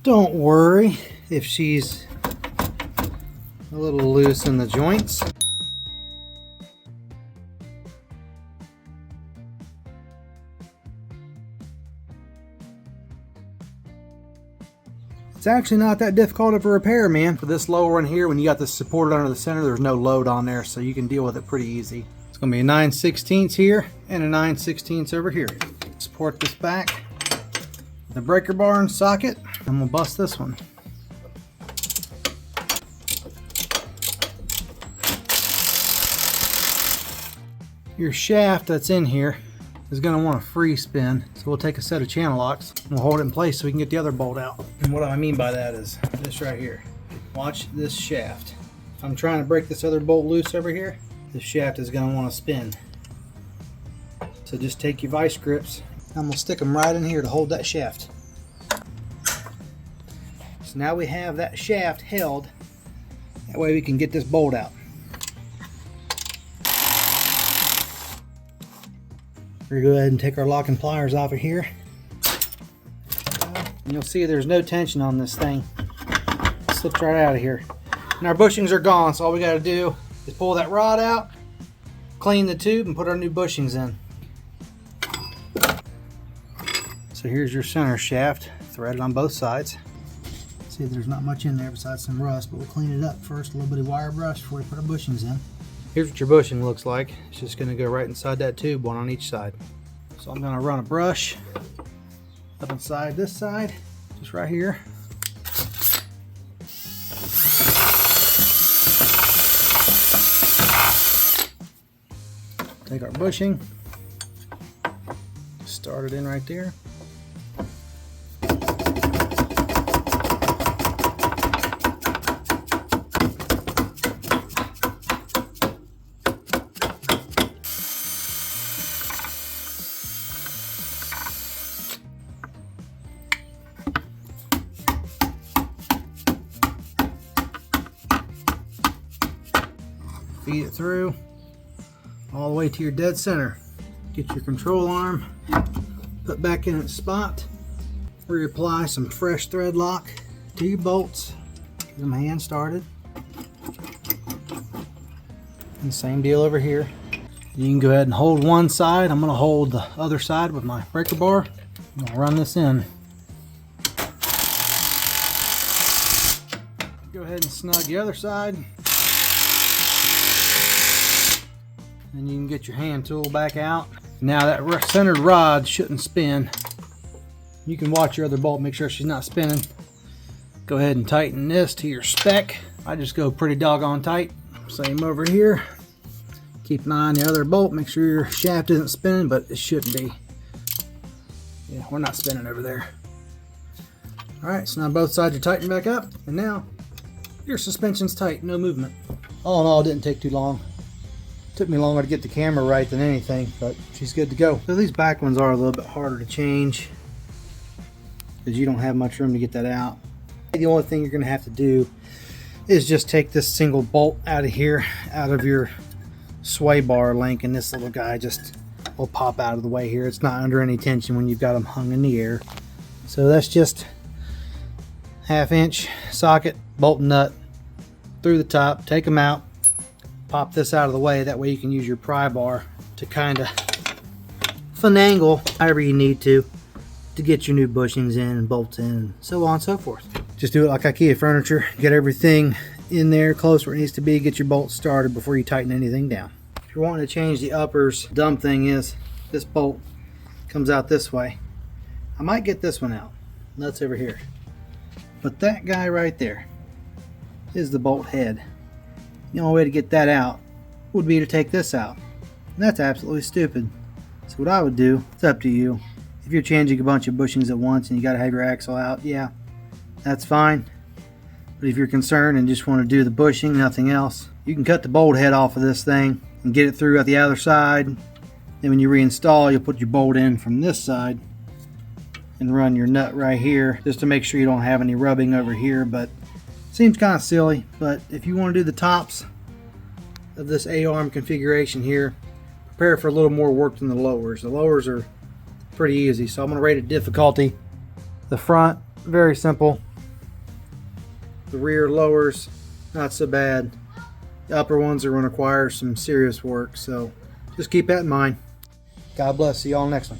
Don't worry if she's a little loose in the joints. It's actually not that difficult of a repair, man. For this lower one here, when you got this supported under the center, there's no load on there, so you can deal with it pretty easy. It's gonna be a 9/16 here and a 9/16 over here. Support this back, the breaker bar and socket. I'm gonna bust this one. Your shaft that's in here is going to want a free spin, so we'll take a set of channel locks and we'll hold it in place so we can get the other bolt out. And what I mean by that is this right here. Watch this shaft. If I'm trying to break this other bolt loose over here, this shaft is going to want to spin. So just take your vice grips. I'm going to stick them right in here to hold that shaft. So now we have that shaft held. That way we can get this bolt out. We're going to go ahead and take our locking pliers off of here. And you'll see there's no tension on this thing. It slips right out of here. And our bushings are gone, so all we got to do is pull that rod out, clean the tube, and put our new bushings in. So here's your center shaft, threaded on both sides. See, there's not much in there besides some rust, but we'll clean it up first, a little bit of wire brush before we put our bushings in. Here's what your bushing looks like. It's just going to go right inside that tube, one on each side. So I'm going to run a brush up inside this side, just right here. Take our bushing, start it in right there. Feed it through all the way to your dead center. Get your control arm put back in its spot. Reapply some fresh thread lock to your bolts. Get them hand started. And same deal over here. You can go ahead and hold one side. I'm going to hold the other side with my breaker bar. I'm going to run this in. Go ahead and snug the other side. And you can get your hand tool back out. Now that centered rod shouldn't spin. You can watch your other bolt, make sure she's not spinning. Go ahead and tighten this to your spec. I just go pretty doggone tight. Same over here. Keep an eye on the other bolt, make sure your shaft isn't spinning, but it shouldn't be. Yeah, we're not spinning over there. Alright, so now both sides are tightened back up, and now your suspension's tight, no movement. All in all, it didn't take too long. Took me longer to get the camera right than anything, but she's good to go. So these back ones are a little bit harder to change because you don't have much room to get that out. The only thing you're going to have to do is just take this single bolt out of here, out of your sway bar link, and this little guy just will pop out of the way here. It's not under any tension when you've got them hung in the air. So that's just 1/2 inch socket, bolt and nut through the top. Take them out. Pop this out of the way, that way you can use your pry bar to kind of finagle however you need to get your new bushings in and bolts in and so on and so forth. Just do it like IKEA furniture. Get everything in there close where it needs to be. Get your bolts started before you tighten anything down. If you're wanting to change the uppers, the dumb thing is this bolt comes out this way. I might get this one out. Nuts over here. But that guy right there is the bolt head. The only way to get that out would be to take this out. And that's absolutely stupid. So what I would do, it's up to you. If you're changing a bunch of bushings at once and you got to have your axle out, yeah, that's fine. But if you're concerned and just want to do the bushing, nothing else, you can cut the bolt head off of this thing and get it through at the other side. Then when you reinstall, you'll put your bolt in from this side and run your nut right here just to make sure you don't have any rubbing over here. But seems kind of silly, but if you want to do the tops of this A-arm configuration here, prepare for a little more work than the lowers. The lowers are pretty easy, so I'm going to rate it difficulty. The front, very simple. The rear lowers, not so bad. The upper ones are going to require some serious work, so just keep that in mind. God bless. See y'all next one.